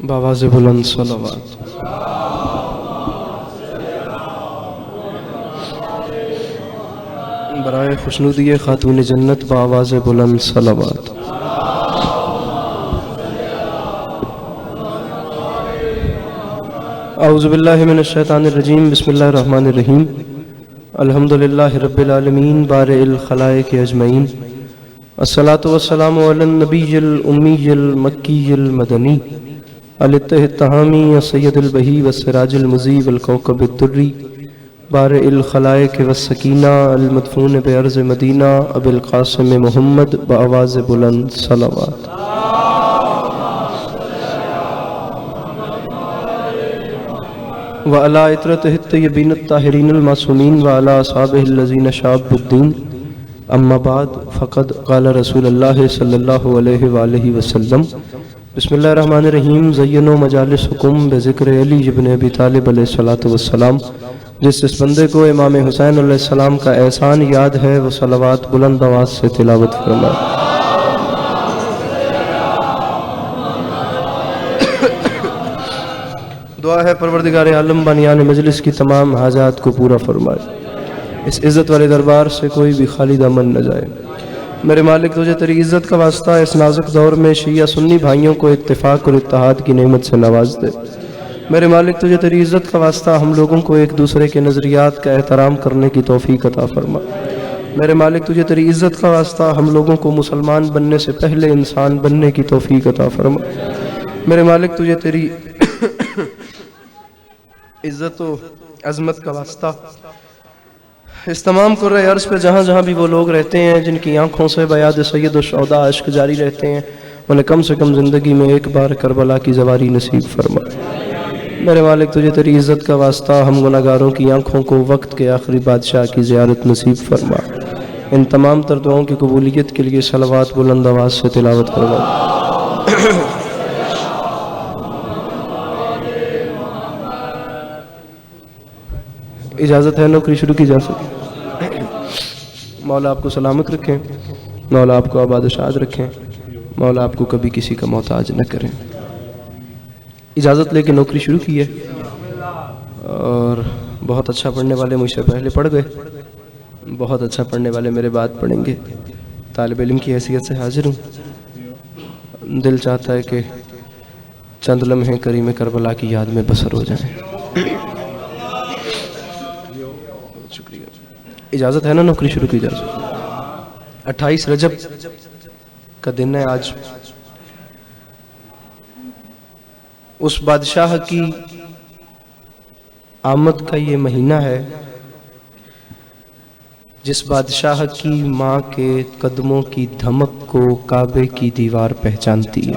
بآواز بلند صلوات۔ برائے خوشنودی خاتون جنت بآواز بلند صلوات۔ اعوذ باللہ من الشیطان الرجیم، بسم اللہ الرحمن الرحیم۔ الحمدللہ رب العالمین بارئ الخلائق اجمعین، الصلاۃ والسلام علی النبی الامی المکی المدنی الطہ التہامی سید البہی والسراج المضی والکوکب الدری بارئ الخلائق والسکینہ المدفون بعرض مدینہ ابی القاسم محمد بآواز بلند صلوات۔ وعلی اطرتہ الطیبین الطاہرین المعصومین وعلی اصحابہ الذین شابوا الدین، اما بعد فقد قال رسول اللہ صلی اللہ علیہ وآلہ وسلم، بسم اللہ الرحمن الرحیم۔ زینوا مجالسکم بذکر علی ابن ابی طالب علیہ السلام۔ جس بندے کو امام حسین علیہ السلام کا احسان یاد ہے وہ صلوات بلند آواز سے تلاوت فرمائے۔ دعا ہے پروردگار عالم بانیان مجلس کی تمام حاجات کو پورا فرمائے، اس عزت والے دربار سے کوئی بھی خالی دامن نہ جائے۔ میرے مالک تجھے تیری عزت کا واسطہ اس نازک دور میں شیعہ سنی بھائیوں کو اتفاق اور اتحاد کی نعمت سے نواز دے۔ میرے مالک تجھے تیری عزت کا واسطہ ہم لوگوں کو ایک دوسرے کے نظریات کا احترام کرنے کی توفیق عطا فرما۔ میرے مالک تجھے تیری عزت کا واسطہ ہم لوگوں کو مسلمان بننے سے پہلے انسان بننے کی توفیق عطا فرما۔ میرے مالک تجھے تیری عزت و عظمت کا واسطہ اس تمام قرۂ عرض پہ جہاں جہاں بھی وہ لوگ رہتے ہیں جن کی آنکھوں سے بیاد سید الشہداء عشق جاری رہتے ہیں، انہیں کم سے کم زندگی میں ایک بار کربلا کی زواری نصیب فرما۔ میرے مالک تجھے تیری عزت کا واسطہ ہم گناہگاروں کی آنکھوں کو وقت کے آخری بادشاہ کی زیارت نصیب فرما۔ ان تمام تر دعاؤں کی قبولیت کے لیے صلوات بلند آواز سے تلاوت فرما۔ اجازت ہے نوکری شروع کی جا سکے؟ مولا آپ کو سلامت رکھیں، مولا آپ کو آباد و شاد رکھیں، مولا آپ کو کبھی کسی کا محتاج نہ کریں۔ اجازت لے کے نوکری شروع کی ہے اور بہت اچھا پڑھنے والے مجھ سے پہلے پڑھ گئے، بہت اچھا پڑھنے والے میرے بعد پڑھیں گے۔ طالب علم کی حیثیت سے حاضر ہوں، دل چاہتا ہے کہ چند لمحے کریم کربلا کی یاد میں بسر ہو جائیں۔ اجازت ہے نا نوکری شروع کی جا سکتی؟ 28 رجب کا دن ہے آج، اس بادشاہ کی آمد کا یہ مہینہ ہے جس بادشاہ کی ماں کے قدموں کی دھمک کو کعبے کی دیوار پہچانتی ہے۔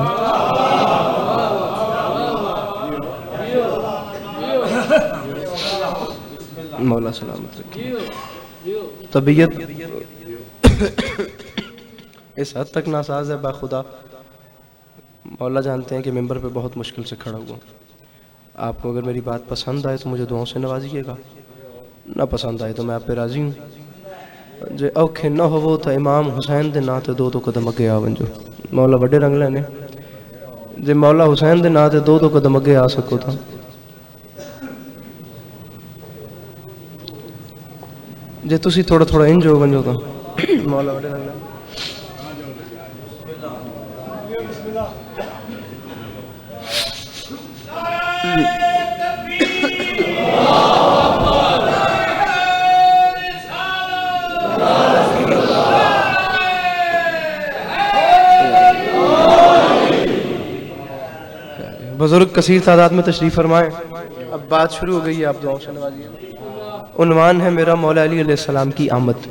مولا سلامت رکھے۔ طبیعت اس حد تک ناساز ہے باخدا، مولا جانتے ہیں کہ ممبر پہ بہت مشکل سے کھڑا ہوا۔ آپ کو اگر میری بات پسند آئے تو مجھے دعاؤں سے نوازیے گا، نہ پسند آئے تو میں آپ پہ راضی ہوں۔ جے اوکھے نہ ہو تو امام حسین دے نا تے دو قدم اگے آ ونجو، مولا وڈے رنگ لینے۔ جے مولا حسین دے نا تے دو قدم اگے آ سکو تھا، جے تسی تھوڑا تھوڑا انج ہو ونجو تو مولا وڈے رنگ لینے۔ بزرگ کثیر تعداد میں تشریف فرمائیں۔ اب بات شروع ہو گئی ہے، آپ دعاؤں سے نوازیے۔ عنوان ہے میرا مولا علی علیہ السلام کی آمد،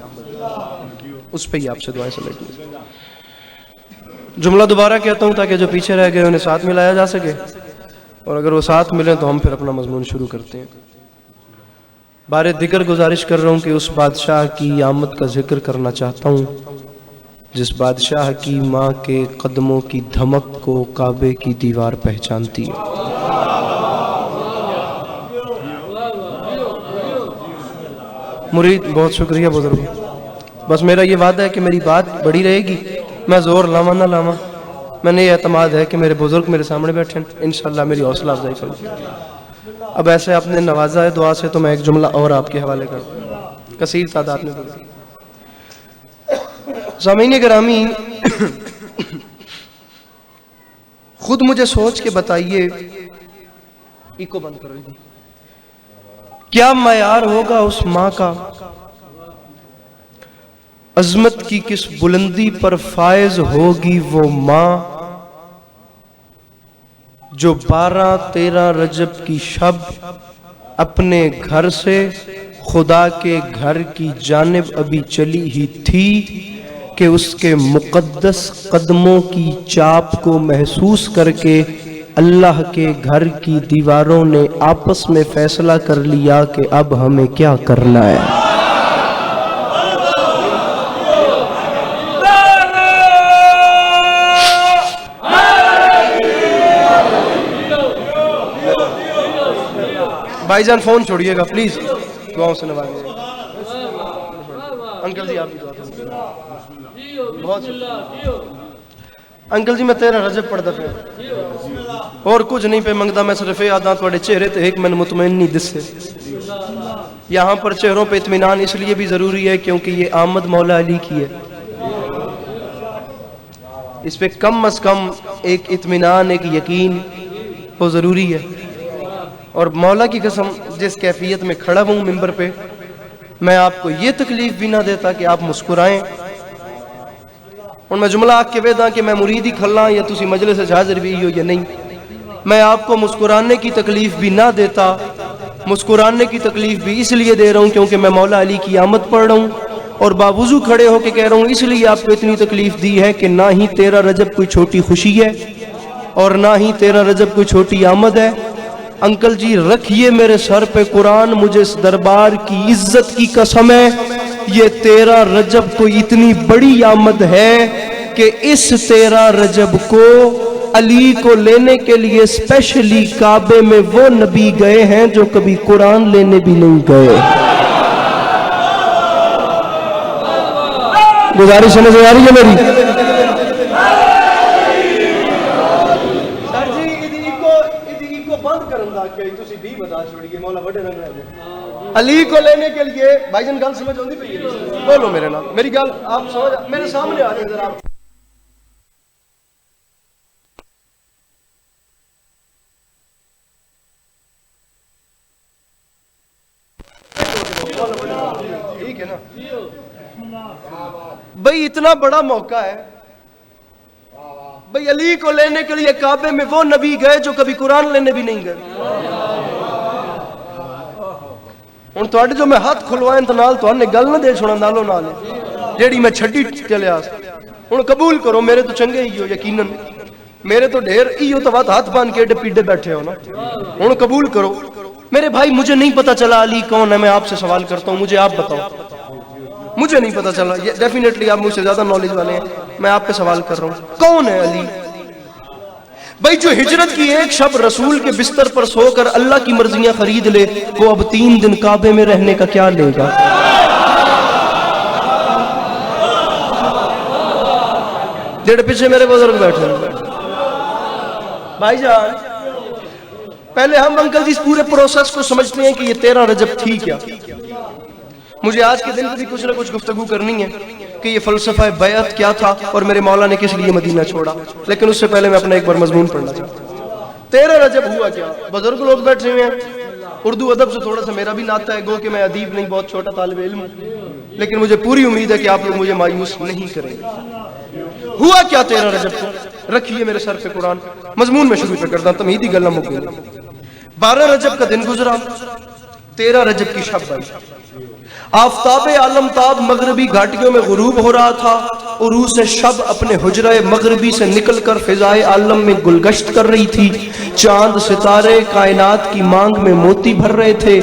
اس پہ ہی آپ سے دعائیں سمیٹ لیں۔ جملہ دوبارہ کہتا ہوں تاکہ جو پیچھے رہ گئے انہیں ساتھ ملایا جا سکے، اور اگر وہ ساتھ ملیں تو ہم پھر اپنا مضمون شروع کرتے ہیں۔ بارے دیگر گزارش کر رہا ہوں کہ اس بادشاہ کی آمد کا ذکر کرنا چاہتا ہوں جس بادشاہ کی ماں کے قدموں کی دھمک کو کعبے کی دیوار پہچانتی ہے۔ مرید بہت شکریہ بزرگ، بس میرا یہ وعدہ ہے کہ میری بات بڑی رہے گی، میں زور لاواں نہ لاواں میں نے یہ اعتماد ہے کہ میرے بزرگ میرے سامنے بیٹھے ہیں، انشاءاللہ میری حوصلہ افزائی فرمائیں۔ اب ایسے آپ نے نوازا ہے دعا سے تو میں ایک جملہ اور آپ کے حوالے کروں، کثیر تعداد میں بولا۔ سامعین گرامی، خود مجھے سوچ کے بتائیے، ایکو بند کرو، کیا معیار ہوگا اس ماں کا، عظمت کی کس بلندی پر فائز ہوگی وہ ماں جو 12-13 رجب کی شب اپنے گھر سے خدا کے گھر کی جانب ابھی چلی ہی تھی کہ اس کے مقدس قدموں کی چاپ کو محسوس کر کے اللہ کے گھر کی دیواروں نے آپس میں فیصلہ کر لیا کہ اب ہمیں کیا کرنا ہے۔ بھائی جان فون چھوڑیے گا پلیز، دعاؤں سے نوازیے گا۔ انکل جی آپ کی دعا کریں۔ بہت انکل جی میں 13 رجب پڑھتا پہ اور کچھ نہیں پہ منگتا، میں صرف آدھا توڑے چہرے تے ایک من مطمئنی دس سے۔ یہاں پر چہروں پہ اطمینان اس لیے بھی ضروری ہے کیونکہ یہ آمد مولا علی کی ہے، اس پہ کم از کم ایک اطمینان، ایک یقین وہ ضروری ہے۔ اور مولا کی قسم جس کیفیت میں کھڑا ہوں ممبر پہ، میں آپ کو یہ تکلیف بھی نہ دیتا کہ آپ مسکرائیں۔ اور میں جملہ آگ کے ویدہ کہ میں مرید ہی کھلا یا تسی مجلس حاضر بھی ہو یا نہیں، میں آپ کو مسکرانے کی تکلیف بھی نہ دیتا۔ مسکرانے کی تکلیف بھی اس لیے دے رہا ہوں کیونکہ میں مولا علی کی آمد پڑھ رہا ہوں، اور باوضو کھڑے ہو کے کہہ رہا ہوں اس لیے آپ کو اتنی تکلیف دی ہے کہ نہ ہی 13 رجب کوئی چھوٹی خوشی ہے اور نہ ہی 13 رجب کوئی چھوٹی آمد ہے۔ انکل جی رکھیے میرے سر پہ قرآن، مجھے اس دربار کی عزت کی قسم ہے یہ 13 رجب کوئی اتنی بڑی آمد ہے کہ اس 13 رجب کو علی کو لینے کے لیے اسپیشلی کعبے میں وہ نبی گئے ہیں جو کبھی قرآن لینے بھی نہیں گئے۔ گزارش سمجھ آ رہی ہے میری؟ علی کو لینے کے لیے بھائی جان گل سمجھ آتی پئی؟ بولو میرے نام، میری گل آپ سمجھ میرے سامنے آ جائیں ذرا۔ ٹھیک ہے نا بھائی، اتنا بڑا موقع ہے بھائی، علی کو لینے کے لیے کعبے میں وہ نبی گئے جو کبھی قرآن لینے بھی نہیں گئے۔ ہن تواڈے جو میں ہاتھ کھلوائیں تو نال تواڈے گل نہ دے چھوڑا نالو نال جیڑی میں چھڈی چلیا۔ ہن قبول کرو میرے تو چنگے ہی ہو، یقیناً میرے تو ڈھیر ہی ہو، تو ہاتھ باندھ کے ایڈے پیڈے بیٹھے ہو نا۔ ہن قبول کرو میرے بھائی، مجھے نہیں پتا چلا علی کون ہے، میں آپ سے سوال کرتا ہوں، مجھے آپ بتاؤ، مجھے نہیں پتا چلا۔ ڈیفینیٹلی آپ مجھ سے زیادہ نالج والے ہیں، میں آپ پہ سوال کر رہا ہوں کون ہے علی؟ بھائی جو ہجرت کی ایک شب رسول کے بستر پر سو کر اللہ کی مرضیاں خرید لے، وہ اب 3 دن کعبے میں رہنے کا کیا لے گا؟ جڑے پیچھے میرے بزرگ بیٹھے ہیں بھائی جان، پہلے ہم انکل جی اس پورے پروسیس کو سمجھتے ہیں کہ یہ 13 رجب تھی کیا۔ مجھے آج کے دن بھی کچھ نہ کچھ گفتگو کرنی ہے کہ یہ فلسفہ بیعت کیا تھا اور میرے مولا نے کس لیے مدینہ چھوڑا، لیکن اس سے پہلے میں اپنا ایک بار مضمون پڑھنا چاہتا ہوں۔ 13 رجب ہوا کیا؟ بزرگ لوگ بیٹھے ہوئے ہیں، اردو ادب سے تھوڑا سا میرا بھی ناتا ہے، گو کہ میں ادیب نہیں، بہت چھوٹا طالب علم ہوں، لیکن مجھے پوری امید ہے کہ آپ لوگ مجھے مایوس نہیں کریں گے۔ ہوا کیا 13 رجب کو؟ رکھیے میرے سر پہ قرآن، مضمون میں شروع پہ کرتا ہوں، تمہیدی گل نہ مکے۔ 12 رجب کا دن گزرا، 13 رجب کی شب آئی، آفتاب عالم تاب مغربی گھاٹیوں میں غروب ہو رہا تھا، عروس شب اپنے حجرہ مغربی سے نکل کر فضائے عالم میں گلگشت کر رہی تھی، چاند ستارے کائنات کی مانگ میں موتی بھر رہے تھے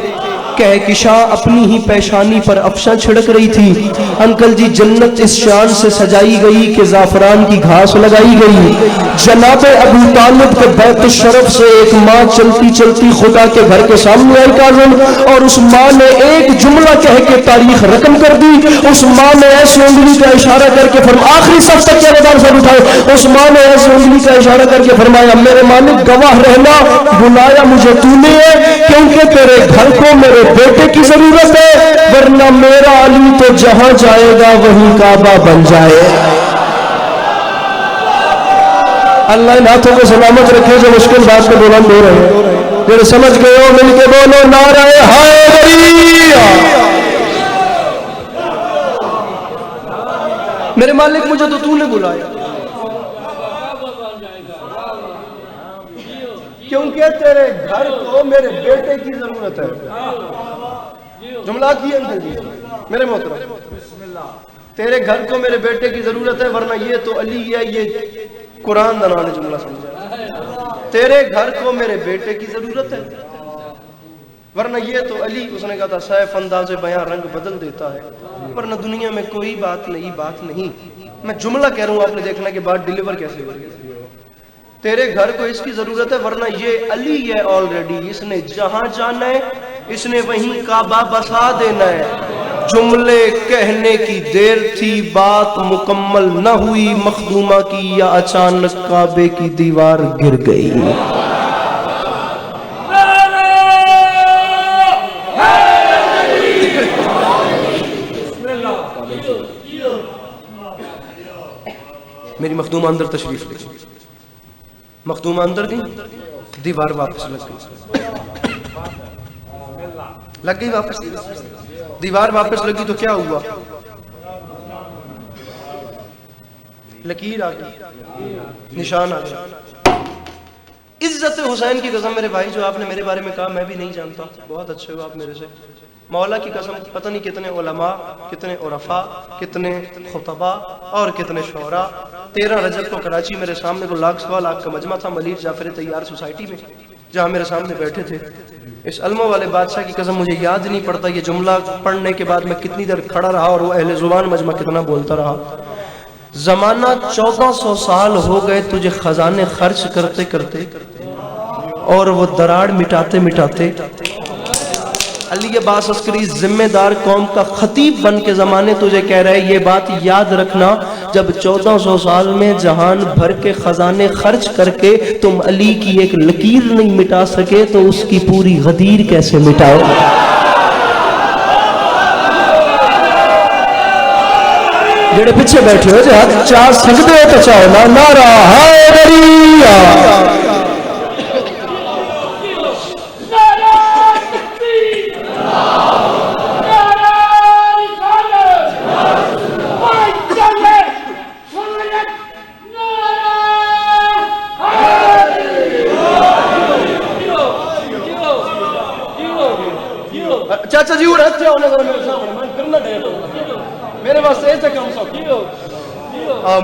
کہکشاں اپنی ہی پیشانی پر افشاں چھڑک رہی تھی. انکل جی جنت اس شان سے سجائی گئی کہ زعفران کی گھاس لگائی گئی. جناب ابو طالب کے بیت الشرف سے ایک ماں چلتی چلتی خدا کے گھر کے سامنے آئی کاظم, اور اس ماں نے ایک جملہ کہہ کے تاریخ رقم کر دی. اس ماں نے ایسے انگلی کا اشارہ کر کے فرمایا, آخری صف تک کیا نظر سے اٹھائے, اس ماں نے ایسے انگلی کا اشارہ کر کے فرمایا, میرے مالک گواہ رہنا, بلایا مجھے تو نے کیونکہ تیرے گھر کو میرے بیٹے کی ضرورت ہے, ورنہ میرا علی تو جہاں جائے گا وہیں کعبہ بن جائے. اللہ ان ہاتھوں کو سلامت رکھے جو مشکل بات کو بلند ہو رہے ہیں. جو سمجھ گئے ہو مل کے بولو نعرہ حیدری. میرے مالک مجھے تو نے بلایا کیونکہ تیرے گھر کو میرے بیٹے کی ضرورت ہے. جملہ کی ہے میرے محترم, تیرے گھر کو میرے بیٹے کی ضرورت ہے, ورنہ یہ تو علی ہے. یہ قرآن دانا نے جملہ سمجھا, تیرے گھر کو میرے بیٹے کی ضرورت ہے, ورنہ یہ تو علی, اس نے کہا تھا سیف انداز بیاں رنگ بدل دیتا ہے, ورنہ دنیا میں کوئی بات نہیں. میں جملہ کہہ رہا ہوں, آپ نے دیکھنا کہ بات ڈیلیور کیسے ہو رہی ہے. تیرے گھر کو اس کی ضرورت ہے, ورنہ یہ علی ہے آلریڈی, اس نے جہاں جانا ہے اس نے وہیں کعبہ بسا دینا ہے. جملے کہنے کی دیر تھی, بات مکمل نہ ہوئی مخدومہ کی, یا اچانک کعبے کی دیوار گر گئی. میری مخدومہ اندر تشریف لے, مخدومہ اندر گئی, دیوار واپس لگ گئی واپس. دیوار واپس لگی تو کیا ہوا, لکیر آ گئی, نشان آ گیا. عزت حسین کی قسم میرے بھائی, جو آپ نے میرے بارے میں کہا میں بھی نہیں جانتا, بہت اچھے ہو آپ میرے سے. مولا کی قسم پتہ نہیں کتنے علماء, کتنے عرفاء, کتنے خطباء اور کتنے شعراء. 13 رجب کو کراچی میرے سامنے کو لاکھ سوا لاکھ کا مجمع تھا ملیر جعفر طیار سوسائٹی میں, جہاں میرے سامنے بیٹھے تھے. اس علموں والے بادشاہ کی قسم مجھے یاد نہیں پڑتا یہ جملہ پڑھنے کے بعد میں کتنی دیر کھڑا رہا, اور وہ اہل زبان مجمع کتنا بولتا رہا. زمانہ 1400 سال ہو گئے تجھے خزانے خرچ کرتے کرتے, اور وہ دراڑ مٹاتے مٹاتے. علی عباس عسکری ذمہ دار قوم کا خطیب بن کے زمانے تجھے کہہ رہے, یہ بات یاد رکھنا, جب 1400 سال میں جہان بھر کے خزانے خرچ کر کے تم علی کی ایک لکیر نہیں مٹا سکے تو اس کی پوری غدیر کیسے مٹاؤ. جڑے پیچھے بیٹھے ہو جو ہاتھ چاہ سکتے ہو تو چاہو نا, نعرہ حیدری. چاچا جی رہتے جاؤ میرے سامنے میرے پاس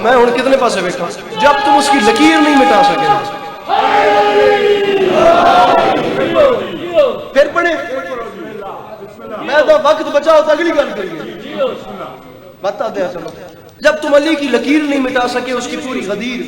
میں ہوں کتنے پاسے بیٹھا, جب تم اس کی لکیر نہیں مٹا سکے پھر پڑھے, میں تو وقت بچاؤ تو اگلی گل کریے, بتا دیا چلو. جب تم علی کی لکیر نہیں مٹا سکے اس کی پوری غدیر.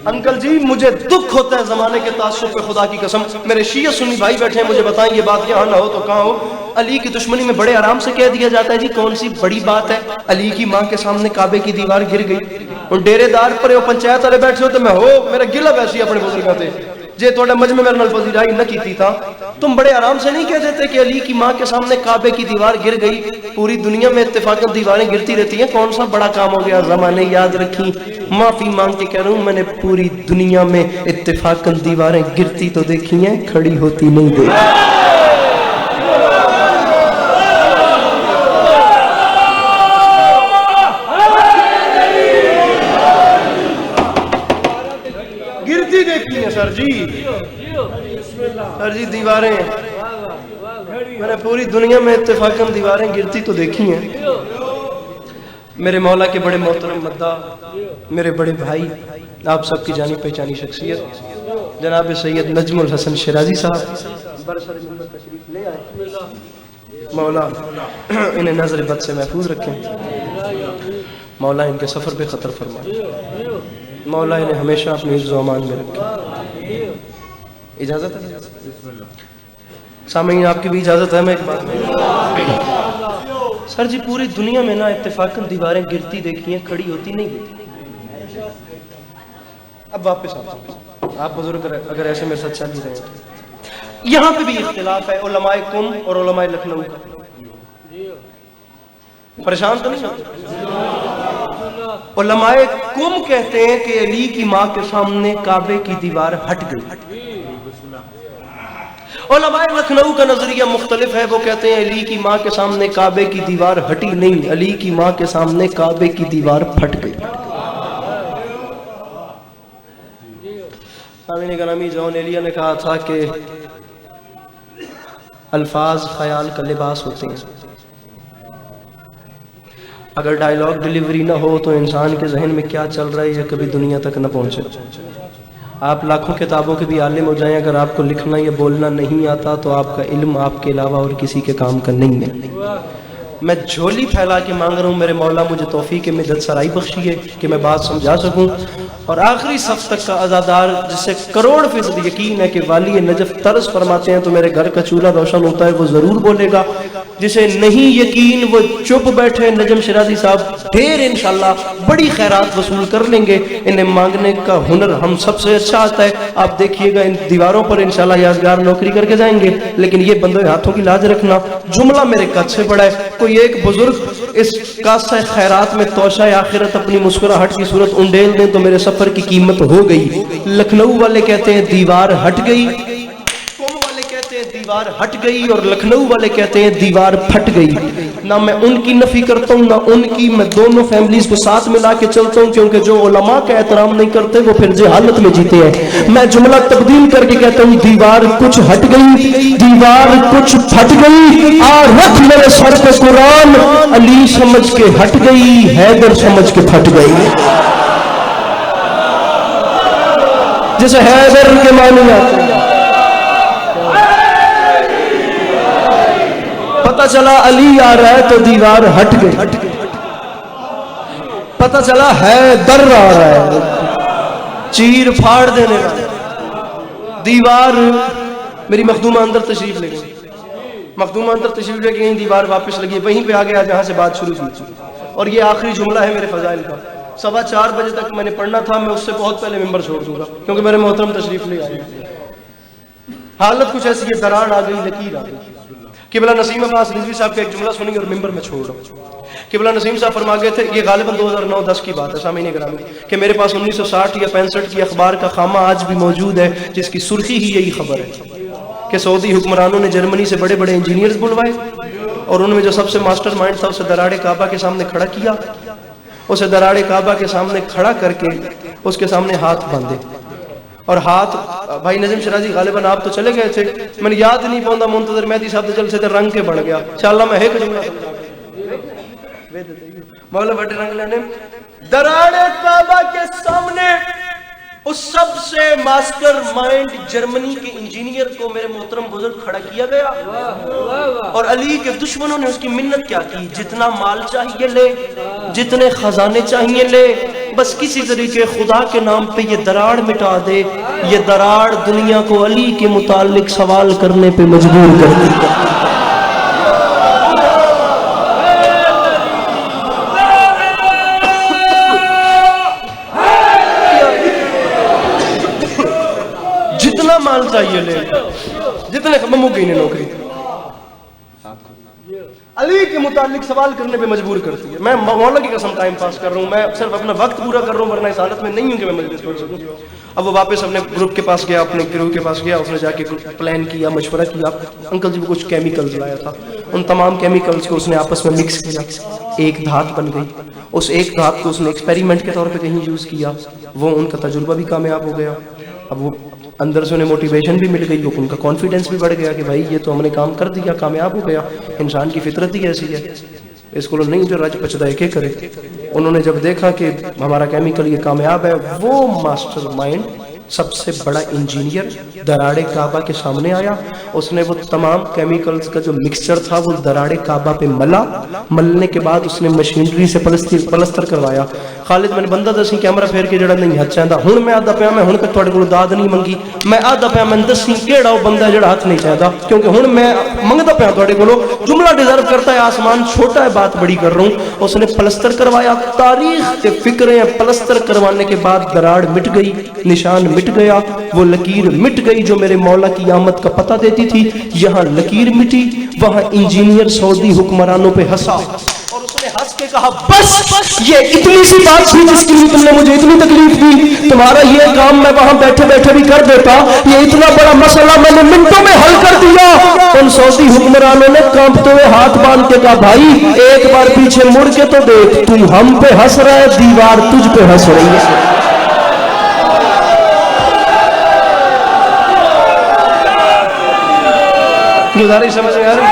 انکل جی مجھے دکھ ہوتا ہے زمانے کے تعصب پہ, خدا کی قسم. میرے شیعہ سنی بھائی بیٹھے ہیں, مجھے بتائیں یہ بات یہاں نہ ہو تو کہاں ہو. علی کی دشمنی میں بڑے آرام سے کہہ دیا جاتا ہے جی کون سی بڑی بات ہے, علی کی ماں کے سامنے کعبے کی دیوار گر گئی. اور ڈیرے دار پر پنچایت والے بیٹھے ہوتے میں ہو, میرا گلہ ویسی اپنے بزرگاں تے جے توڑا مجمع میرے نال پذیرائی نہ کیتی تھا, تم بڑے آرام سے نہیں کہہ دیتے کہ علی کی ماں کے سامنے کعبے کی دیوار گر گئی. پوری دنیا میں اتفاقاً دیواریں گرتی رہتی ہیں, کون سا بڑا کام ہو گیا. زمانے یاد رکھی, معافی مانگ کے کہہ رہا ہوں, میں نے پوری دنیا میں اتفاقاً دیواریں گرتی تو دیکھی ہیں, کھڑی ہوتی نہیں دیکھی. گرتی دیکھی ہیں سر جی, سر جی دیواریں میں نے پوری دنیا میں اتفاقاً دیواریں گرتی تو دیکھی ہیں. میرے مولا کے بڑے محترم مداح, میرے بڑے بھائی, آپ سب کی جانی پہچانی شخصیت جناب سید نجم الحسن شیرازی صاحب برسر منبر تشریف لے آئے. مولا انہیں نظر بد سے محفوظ رکھیں، مولا ان کے سفر پہ خطر فرمائے، مولا انہیں ہمیشہ اپنی حفظ و امان میں رکھیں۔ اجازت ہے سامعین، آپ کی بھی اجازت ہے؟ میں ایک بات سر جی، پوری دنیا میں نا اتفاقاً دیواریں گرتی دیکھی ہیں، کھڑی ہوتی نہیں ہوتی۔ اب واپس آپ بزرگ اگر ایسے میرے ساتھ چل ہی رہے ہیں، یہاں پہ بھی اختلاف ہے علماء قم اور علماء لکھنؤ کا۔ پریشان تو نہیں ہوتے؟ علماء قم کہتے ہیں کہ علی کی ماں کے سامنے کعبے کی دیوار ہٹ گئی۔ علماء لکھنؤ کا نظریہ مختلف ہے، وہ کہتے ہیں علی کی ماں کے سامنے کعبے کی دیوار ہٹی نہیں، علی کی ماں کے سامنے کعبے کی دیوار پھٹ گئی۔ سامعین گرامی، جون ایلیا نے کہا تھا کہ الفاظ خیال کا لباس ہوتے ہیں، اگر ڈائیلاگ ڈیلیوری نہ ہو تو انسان کے ذہن میں کیا چل رہا ہے یہ کبھی دنیا تک نہ پہنچے۔ آپ لاکھوں کتابوں کے بھی عالم ہو جائیں، اگر آپ کو لکھنا یا بولنا نہیں آتا تو آپ کا علم آپ کے علاوہ اور کسی کے کام کا نہیں ہے۔ میں جھولی پھیلا کے مانگ رہا ہوں میرے مولا مجھے توفیق مدد سرائی بخشیے کہ میں بات سمجھا سکوں، اور آخری صف تک کا عزادار جس سے کروڑ فیصد یقین ہے کہ والی نجف طرز فرماتے ہیں تو میرے گھر کا چولہا روشن ہوتا ہے، وہ ضرور بولے گا۔ جسے نہیں یقین وہ چپ بیٹھے، نجم شرازی صاحب ڈھیر انشاءاللہ بڑی خیرات وصول کر لیں گے، انہیں مانگنے کا ہنر ہم سب سے اچھا آتا ہے۔ آپ دیکھیے گا ان دیواروں پر انشاءاللہ یادگار نوکری کر کے جائیں گے، لیکن یہ بندوں ہاتھوں کی لاج رکھنا، جملہ میرے قد سے بڑا ہے۔ کوئی ایک بزرگ اس کاسہ خیرات میں توشہ آخرت اپنی مسکراہٹ کی صورت انڈیل دیں تو میرے سفر کی قیمت ہو گئی۔ لکھنؤ والے کہتے ہیں دیوار ہٹ گئی، قوم والے کہتے ہیں دیوار ہٹ گئی، اور لکھنؤ والے کہتے ہیں دیوار پھٹ گئی۔ نہ میں ان کی نفی کرتا ہوں نہ ان کی، میں دونوں فیملیز کو ساتھ ملا کے چلتا ہوں، کیونکہ جو علماء کا احترام نہیں کرتے وہ پھر جہالت میں جیتے ہیں۔ میں جملہ تبدیل کر کے کہتا ہوں دیوار کچھ ہٹ گئی، دیوار کچھ پھٹ گئی، آ رکھ میرے سر پہ قرآن، علی سمجھ کے ہٹ گئی، حیدر سمجھ کے پھٹ گئی۔ جسے حیدر کے معنی آتے ہیں، پتہ چلا علی آ رہا ہے تو دیوار ہٹ گئی، پتہ چلا حیدر آ رہا ہے چیر پھاڑ دینے والا۔ دیوار میری مخدومہ اندر تشریف لے گئی، مخدومہ اندر تشریف لے گئی، دیوار واپس لگی، وہیں پہ آ گیا جہاں سے بات شروع کی تھی، اور یہ آخری جملہ ہے میرے فضائل کا۔ 4:15 بجے تک میں نے پڑھنا تھا، میں اس سے بہت پہلے ممبر چھوڑ دوں گا کیونکہ میرے محترم تشریف لے آئے۔ حالت کچھ ایسی ہے، دراڑ آ گئی، لکیر آ گئی۔ قبلہ نسیم عباس رضوی صاحب کا ایک جملہ سنیں گے اور ممبر میں چھوڑ رہا ہوں۔ قبلہ نسیم صاحب فرما گئے تھے، یہ غالباً 2009-10 کی بات ہے سامعین گرامی، کہ میرے پاس 1960 یا 65 کی اخبار کا خامہ آج بھی موجود ہے جس کی سرخی ہی یہی خبر ہے کہ سعودی حکمرانوں نے جرمنی سے بڑے بڑے انجینئرز بلوائے، اور ان میں جو سب سے ماسٹر مائنڈ تھا اسے دراڑے کعبہ کے سامنے کھڑا کیا، اسے دراڑے کعبہ کے سامنے کھڑا کر کے اس کے سامنے ہاتھ باندھے، اور ہاتھ بھائی نجم شرازی غالباً آپ تو چلے گئے تھے، میں نے یاد نہیں پاؤں منتظر مہدی صاحب جلسے تھے، رنگ کے بڑھ گیا انشاءاللہ میں ایک جملہ مولا بٹے رنگ لینے دراڑے کعبہ کے سامنے اس سب سے ماسٹر مائنڈ جرمنی کے انجینئر کو میرے محترم بزرگ کھڑا کیا گیا، اور علی کے دشمنوں نے اس کی منت کیا کی، جتنا مال چاہیے لے، جتنے خزانے چاہیے لے، بس کسی طریقے خدا کے نام پہ یہ دراڑ مٹا دے۔ یہ دراڑ دنیا کو علی کے متعلق سوال کرنے پہ مجبور کر دی۔ جتنا مال چاہیے لے، جتنے ممکن ہے نوکری علی کے متعلق سوال کرنے پہ مجبور کرتی ہے۔ میں مولا کی قسم ٹائم پاس کر رہا ہوں، میں صرف اپنا وقت پورا کر رہا ہوں، ورنہ اس حالت میں نہیں ہوں کہ میں مجلس پڑھ سکوں۔ اب وہ واپس اپنے گروپ کے پاس گیا، اپنے گروہ کے پاس گیا، اس نے جا کے پلان کیا، مشورہ کیا، انکل جی وہ کچھ کیمیکلز لایا تھا، ان تمام کیمیکلز کو اس نے آپس میں مکس کیا، ایک دھات بن گئی۔ اس ایک دھات کو اس نے ایکسپیریمنٹ کے طور پہ کہیں یوز کیا، وہ ان کا تجربہ بھی کامیاب ہو گیا۔ اب وہ اندر سے انہیں موٹیویشن بھی مل گئی، ان کا کانفیڈنس بھی بڑھ گیا کہ بھائی یہ تو ہم نے کام کر دیا، کامیاب ہو گیا۔ انسان کی فطرت ہی ایسی ہے، اس کو نہیں جو رج پچدا ہے کہ کرے۔ انہوں نے جب دیکھا کہ ہمارا کیمیکل یہ کامیاب ہے، وہ ماسٹر مائنڈ سب سے بڑا انجینئر دراڑے کعبہ کے سامنے آیا، اس نے وہ تمام کیمیکلز کا جو مکسچر تھا وہ دراڑے کعبہ پہ ملنے کے بعد اس نے مشینری سے پلستر کروایا۔ خالد میں نے بندہ دسی کیمرہ پھیر کے جڑا نہیں ہاتھ چاہتا، ہن میں آدھا پیا میں ہن تک تھوڑے کو داد نہیں منگی، میں آدھا پیا میں دسی کیڑا وہ بندہ جڑا ہاتھ نہیں چاہتا، کیونکہ ہن میں منگتا پیا تھوڑے کو جملہ ڈیزرو کرتا ہے، آسمان چھوٹا ہے بات بڑی کر رہا ہوں۔ اس نے پلستر کروایا، تاریخ کے فکریں پلستر کروانے کے بعد دراڑ مٹ گئی، نشان مٹ گیا، وہ لکیر مٹ گئی جو میرے مولا کی آمد کا پتہ دیتی تھی۔ یہاں لکیر مٹی، وہاں انجینئر سعودی حکمرانوں پہ ہنسا اور اس نے ہنس کے کہا بس یہ اتنی سی بات تھی جس کے لیے تم نے مجھے اتنی تکلیف دی، تمہارا یہ کام میں وہاں بیٹھے بیٹھے بھی کر دیتا، یہ اتنا بڑا مسئلہ میں نے منٹوں میں حل کر دیا۔ ان سعودی حکمرانوں نے کانپتے ہوئے ہاتھ باندھ کے کہا بھائی ایک بار پیچھے مڑ کے تو دیکھ، تو ہم پہ ہنس رہا ہے، دیوار تجھ پہ ہنس رہی ہے۔ گزارش سمجھ میں آ رہی ہے؟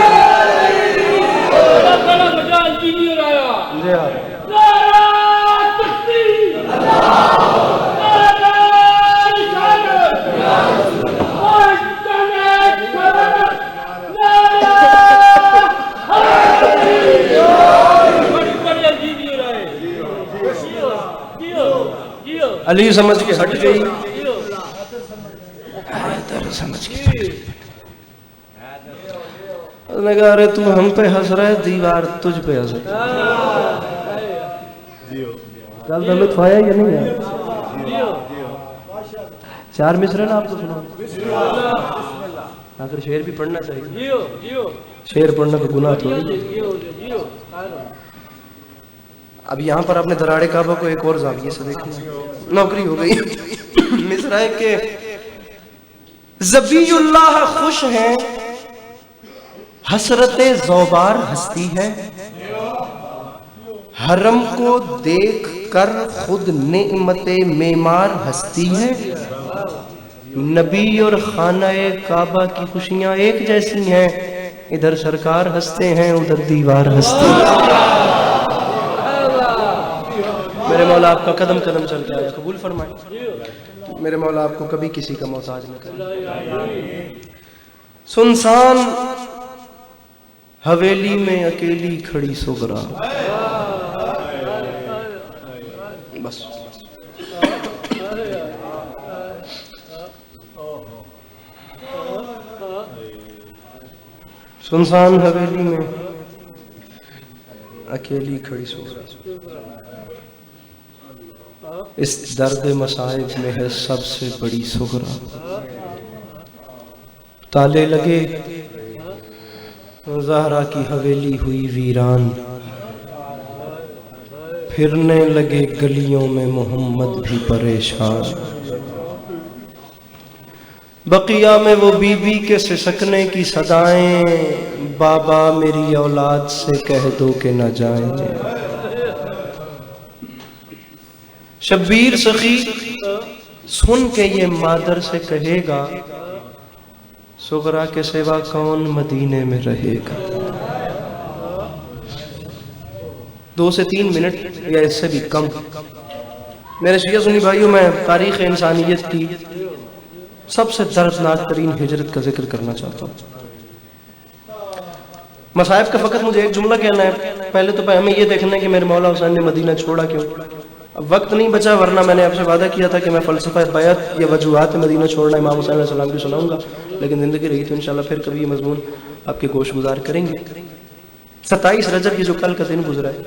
علی سمجھ کے ہٹ گئی، حیدر سمجھ کے ہٹ گئی، اس نے کہا ارے تو ہم پہ ہنس رہا ہے، دیوار تجھ پہ ہنس رہا ہے۔ کل تو لطف آیا یا نہیں آیا؟ چار مصرے نا آپ کو سنا، آخر شعر بھی پڑھنا چاہیے، شعر پڑھنا تو گناہ تھوڑی۔ اب یہاں پر اپنے دراڑے کعبہ کو ایک اور زاویے سے دیکھنا، نوکری ہو گئی۔ مصرع ہے کہ ذبی اللہ خوش ہیں، حسرت زوبار ہستی ہے، حرم کو دیکھ کر خود نعمت معمار ہستی ہے، نبی اور خانہ کعبہ کی خوشیاں ایک جیسی ہیں، ادھر سرکار ہنستے ہیں ادھر دیوار ہنستی ہے۔ میرے مولا آپ کا قدم قدم چل کے آیا، قبول فرمائے۔ میرے مولا آپ کو کبھی کسی کا محتاج نہ کرے۔ سنسان حویلی میں اکیلی کھڑی سغرا، بس سنسان حویلی میں اکیلی کھڑی سغرا، اس درد مصائب میں ہے سب سے بڑی سغرا، تالے لگے زہرا کی حویلی ہوئی ویران، پھرنے لگے گلیوں میں محمد بھی پریشان، بقیہ میں وہ بی بی کے سسکنے کی صدائیں، بابا میری اولاد سے کہہ دو کہ نہ جائیں، شبیر سخی سن کے یہ مادر سے کہے گا سغرا کے سوا کون مدینے میں رہے گا۔ 2 سے 3 منٹ یا اس سے بھی کم میرے شیعہ سنی بھائیوں، میں تاریخ انسانیت کی سب سے دردناک ترین ہجرت کا ذکر کرنا چاہتا ہوں۔ مصائب کا فقط مجھے ایک جملہ کہنا ہے، پہلے تو ہمیں یہ دیکھنا ہے کہ میرے مولا حسین نے مدینہ چھوڑا کیوں۔ اب وقت نہیں بچا، ورنہ میں نے آپ سے وعدہ کیا تھا کہ میں فلسفہ بیعت یا وجوہات مدینہ چھوڑنا امام حسین علیہ السلام کی سناؤں گا، لیکن زندگی رہی تو انشاءاللہ پھر کبھی یہ مضمون آپ کے گوش گزار کریں گے۔ 27 رجب یہ جو کل کا دن گزرا ہے،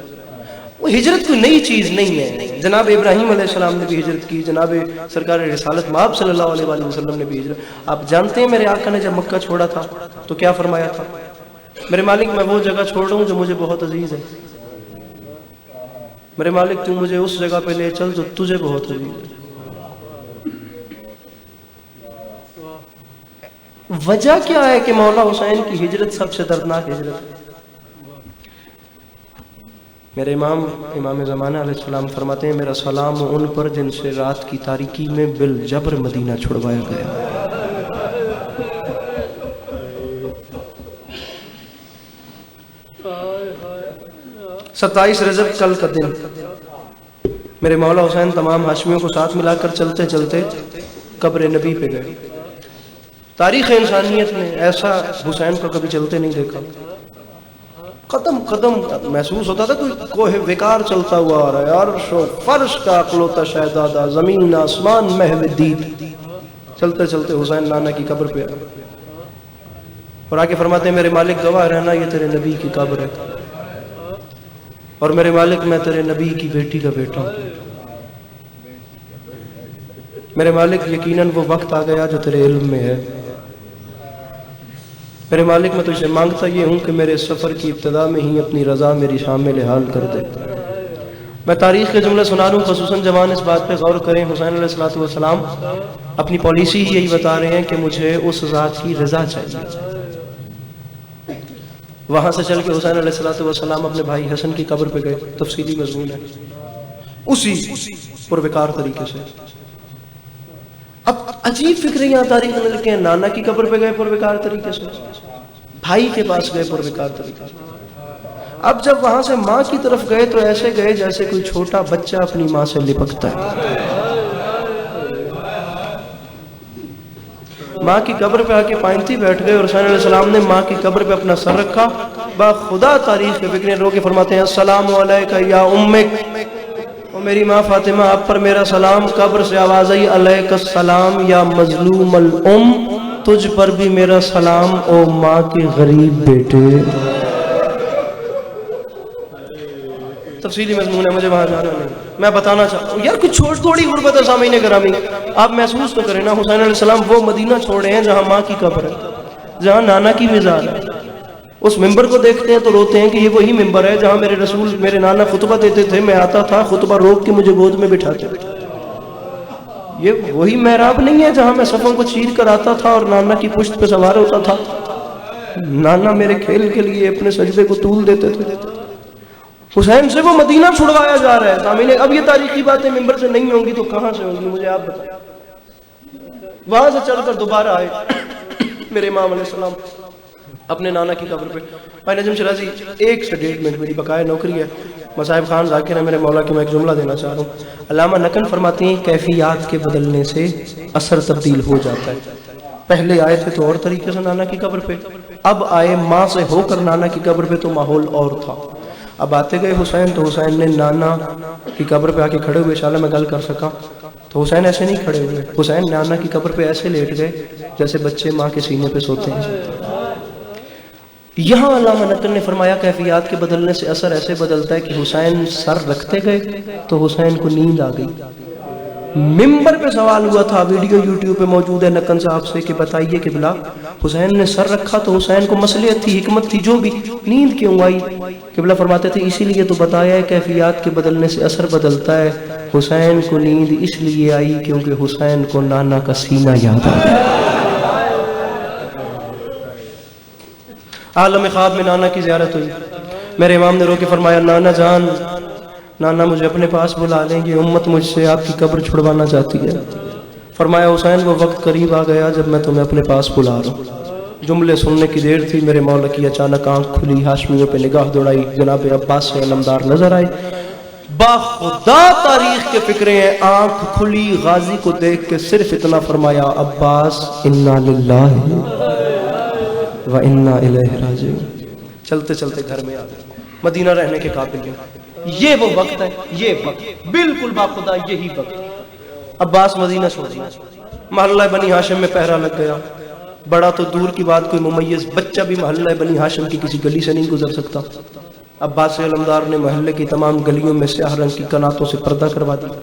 وہ ہجرت کوئی نئی چیز نہیں ہے۔ جناب ابراہیم علیہ السلام نے بھی ہجرت کی، جناب سرکار رسالت مآب صلی اللہ علیہ وآلہ وسلم نے بھی ہجرت۔ آپ جانتے ہیں میرے آقا نے جب مکہ چھوڑا تھا تو کیا فرمایا تھا؟ میرے مالک میں وہ جگہ چھوڑ رہا ہوں جو مجھے بہت عزیز ہے، میرے مالک تو مجھے اس جگہ پہ لے چل جو تجھے بہت عزیز ہے۔ وجہ کیا ہے کہ مولا حسین کی ہجرت سب سے دردناک ہجرت ہے؟ میرے امام زمانہ علیہ السلام فرماتے ہیں میرا سلام ان پر جن سے رات کی تاریکی میں بالجبر مدینہ چھڑوایا گیا۔ 27 رجب کل کا دن، میرے مولا حسین تمام ہاشمیوں کو ساتھ ملا کر چلتے چلتے قبر نبی پہ گئے. تاریخ انسانیت میں ایسا حسین کو کبھی چلتے نہیں دیکھا. قدم قدم محسوس ہوتا تھا کوئی کوہ وقار چلتا ہوا آ رہا ہے. عرش و فرش کا اقلوتا شہزادہ، زمین آسمان محو دید. چلتے چلتے حسین نانا کی قبر پہ آئے اور آ کے فرماتے ہیں میرے مالک گواہ رہنا یہ تیرے نبی کی قبر ہے، اور میرے مالک میں تیرے نبی کی بیٹی کا بیٹا ہوں. میرے مالک یقیناً وہ وقت آ گیا جو تیرے علم میں ہے. میرے مالک میں تجھ سے مانگتا یہ ہوں کہ میرے سفر کی ابتدا میں ہی اپنی رضا میری شامل حال کر دے. میں تاریخ کے جملے سنا دوں، خصوصاً جوان اس بات پہ غور کریں. حسین علیہ السلام اپنی پالیسی ہی یہی بتا رہے ہیں کہ مجھے اس ذات کی رضا چاہیے. وہاں سے چل کے حسین علیہ السلام اپنے بھائی حسن کی قبر پہ گئے. تفصیلی مضمون ہے اسی پروکار طریقے سے. اب عجیب فکریں یہاں تاریخ میں لکھے ہیں. نانا کی قبر پہ گئے پروکار طریقے سے، بھائی کے پاس گئے پروکار طریقے سے. اب جب وہاں سے ماں کی طرف گئے تو ایسے گئے جیسے کوئی چھوٹا بچہ اپنی ماں سے لپکتا ہے. ماں کی قبر پہ آ کے پائنتی بیٹھ گئے اور حسین علیہ السلام نے ماں کی قبر پہ اپنا سر رکھا. با خدا تاریخ کے فکریں رو کے فرماتے ہیں السلام علیکہ یا امک، او میری ماں فاطمہ آپ پر میرا سلام. قبر سے آواز آئی علیکہ السلام یا مظلوم الام، تجھ پر بھی میرا سلام او ماں کے غریب بیٹے. تفصیلی مضمون ہے، مجھے وہاں جانا نہیں. میں بتانا چاہتا ہوں یار کچھ تھوڑی غربت ہے سامعین گرامی. آپ محسوس تو کریں نا، حسین علیہ السلام وہ مدینہ چھوڑے ہیں جہاں ماں کی قبر ہے، جہاں نانا کی مزار ہے. اس ممبر کو دیکھتے ہیں تو روتے ہیں کہ یہ وہی ممبر ہے جہاں میرے رسول میرے نانا خطبہ دیتے تھے. میں آتا تھا خطبہ روک کے مجھے گود میں بٹھاتے تھے. یہ وہی محراب نہیں ہے جہاں میں صفوں کو چیر کر آتا تھا اور نانا کی پشت پہ سوار ہوتا تھا. نانا میرے کھیل کے لیے اپنے سجدے کو طول دیتے تھے. حسین سے وہ مدینہ چھڑوایا جا رہا ہے سامنے. اب یہ تاریخی باتیں ممبر سے نہیں ہوں گی تو کہاں سے ہوں گی مجھے آپ بتائیں. وہاں سے چل کر دوبارہ آئے میرے امام علیہ السلام اپنے نانا کی قبر پہ. بھائی نجم شرازی 1 سے 1.5 منٹ میری بقایا نوکری ہے. مصاحب خان ذاکر ہے میرے مولا کہ میں ایک جملہ دینا چاہ رہا ہوں. علامہ نقل فرماتے ہیں کیفیات کے بدلنے سے اثر تبدیل ہو جاتا ہے. پہلے آئے تھے تو اور طریقے سے نانا کی قبر پہ، اب آئے ماں سے ہو کر نانا کی قبر پہ تو ماحول اور تھا. اب آتے گئے حسین تو حسین نے نانا کی قبر پہ آ کے کھڑے ہوئے. انشاءاللہ میں گل کر سکا تو حسین ایسے نہیں کھڑے ہوئے. حسین نانا کی قبر پہ ایسے لیٹ گئے جیسے بچے ماں کے سینے پہ سوتے ہیں. یہاں علامہ نقل نے فرمایا کیفیات کے بدلنے سے اثر ایسے بدلتا ہے کہ حسین سر رکھتے گئے تو حسین کو نیند آ گئی. ممبر پہ سوال ہوا تھا، ویڈیو یوٹیوب پہ موجود ہے نقن صاحب سے کہ بتائیے قبلہ حسین نے سر رکھا تو حسین کو مصلحت تھی، حکمت تھی، جو بھی نیند کیوں آئی؟ قبلہ فرماتے تھے اسی لیے تو بتایا ہے کیفیات کے بدلنے سے اثر بدلتا ہے. حسین کو نیند اس لیے آئی کیونکہ حسین کو نانا کا سینہ یاد آ گیا. عالم خواب میں نانا کی زیارت ہوئی. میرے امام نے رو کے فرمایا نانا جان، نانا مجھے اپنے پاس بلا لیں گے، امت مجھ سے آپ کی قبر چھڑوانا چاہتی ہے. فرمایا حسین وہ وقت قریب آ گیا جب میں تمہیں اپنے پاس بلا رہا ہوں. جملے سننے کی دیر تھی، میرے مولا کی اچانک آنکھ کھلی، ہاشمیوں پہ نگاہ دوڑائی، جناب عباس سے علمدار نظر آئے. باخدا تاریخ کے فکرے ہیں، آنکھ کھلی غازی کو دیکھ کے صرف اتنا فرمایا عباس انا للہ و انا الیہ راجعون. چلتے چلتے گھر میں آ گئے، مدینہ رہنے کے قابل ہیں. یہ وہ وقت ہے، یہ وقت بالکل باخدا یہی وقت. عباس مدینہ چھوڑ دیا، محلہ بنی ہاشم میں پہرا لگ گیا. بڑا تو دور کی بات، کوئی ممیز بچہ بھی محلہ بنی ہاشم کی کسی گلی سے نہیں گزر سکتا. عباس علمدار نے محلے کی تمام گلیوں میں سیاہ رنگ کی کناتوں سے پردہ کروا دی.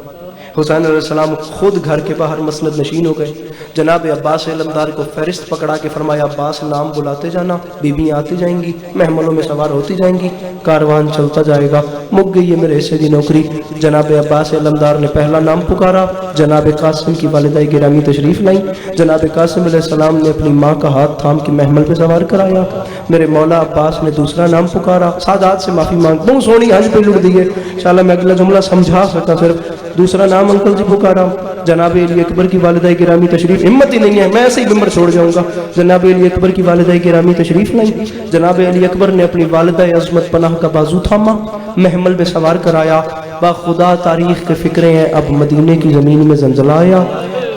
حسین علیہ السلام خود گھر کے باہر مسند نشین ہو گئے. جناب عباس علمدار کو فہرست پکڑا کے فرمایا عباس نام بلاتے جانا، بیویاں آتی جائیں گی، محملوں میں سوار ہوتی جائیں گی، کاروان چلتا جائے گا. مک گئی ہے میرے حصے کی نوکری. جناب عباس علمدار نے پہلا نام پکارا، جناب قاسم کی والدہ گرامی تشریف لائیں. جناب قاسم علیہ السلام نے اپنی ماں کا ہاتھ تھام کے محمل پہ سوار کرایا. میرے مولا عباس نے دوسرا نام پکارا. سادات سے معافی مانگتا ہوں، سونی حج پہ لٹ دیے، انشاءاللہ میں اگلا جملہ سمجھا سکتا. صرف دوسرا نام انکل جی پکارا. جناب علی اکبر کی والدہ گرامی تشریف، ہمت ہی نہیں ہے میں ایسے ہی ممبر چھوڑ جاؤں گا. جناب علی اکبر کی والدہ گرامی تشریف لائیں. جناب علی اکبر نے اپنی والدہ عظمت پناہ کا بازو تھاما، محمل پہ سوار کرایا. با خدا تاریخ کے فکرے ہیں، اب مدینے کی زمین میں زلزلہ آیا.